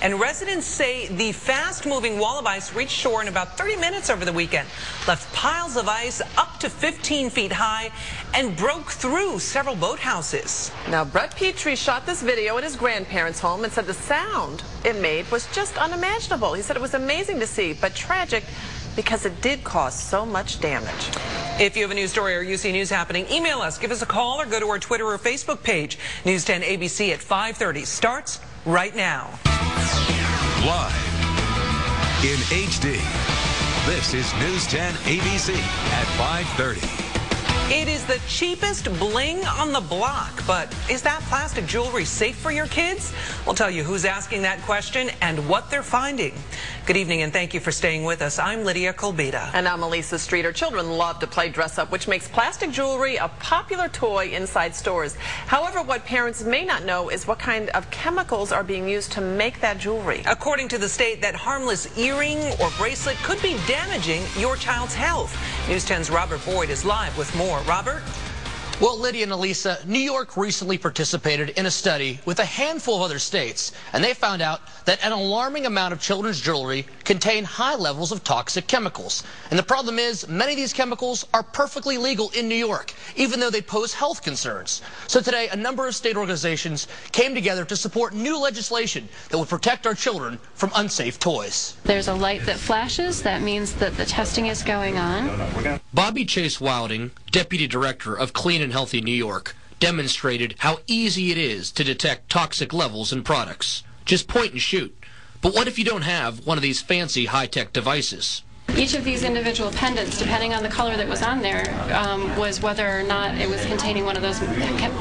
And residents say the fast-moving wall of ice reached shore in about 30 minutes over the weekend, left piles of ice up to 15 feet high, and broke through several boathouses. Now, Brett Petrie shot this video at his grandparents' home and said the sound it made was just unimaginable. He said it was amazing to see, but tragic because it did cause so much damage. If you have a news story or you see news happening, email us, give us a call, or go to our Twitter or Facebook page. News 10 ABC at 5:30 starts right now. Live in HD, this is News 10 ABC at 5:30. It is the cheapest bling on the block, but is that plastic jewelry safe for your kids? We'll tell you who's asking that question and what they're finding. Good evening and thank you for staying with us. I'm Lydia Colbita. And I'm Elisa Streeter. Children love to play dress up, which makes plastic jewelry a popular toy inside stores. However, what parents may not know is what kind of chemicals are being used to make that jewelry. According to the state, that harmless earring or bracelet could be damaging your child's health. News 10's Robert Boyd is live with more. Robert? Well, Lydia and Elisa, New York recently participated in a study with a handful of other states, and they found out that an alarming amount of children's jewelry contain high levels of toxic chemicals. And the problem is, many of these chemicals are perfectly legal in New York, even though they pose health concerns. So today, a number of state organizations came together to support new legislation that would protect our children from unsafe toys. There's a light that flashes. That means that the testing is going on. Bobby Chase Wilding, Deputy Director of Clean and Healthy New York, demonstrated how easy it is to detect toxic levels in products. Just point and shoot. But what if you don't have one of these fancy high-tech devices? Each of these individual pendants, depending on the color that was on there, was whether or not it was containing one of those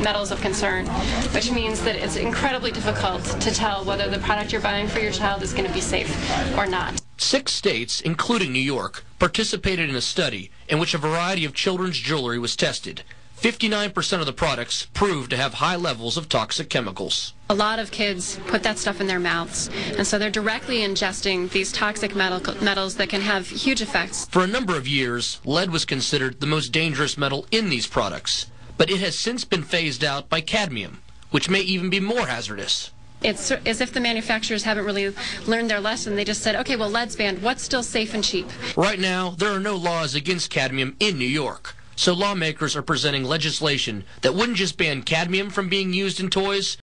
metals of concern, which means that it's incredibly difficult to tell whether the product you're buying for your child is going to be safe or not. 6 states, including New York, participated in a study in which a variety of children's jewelry was tested. 59% of the products proved to have high levels of toxic chemicals. A lot of kids put that stuff in their mouths, and so they're directly ingesting these toxic metals that can have huge effects. For a number of years, lead was considered the most dangerous metal in these products, but it has since been phased out by cadmium, which may even be more hazardous. It's as if the manufacturers haven't really learned their lesson. They just said, okay, well, lead's banned. What's still safe and cheap? Right now, there are no laws against cadmium in New York. So lawmakers are presenting legislation that wouldn't just ban cadmium from being used in toys,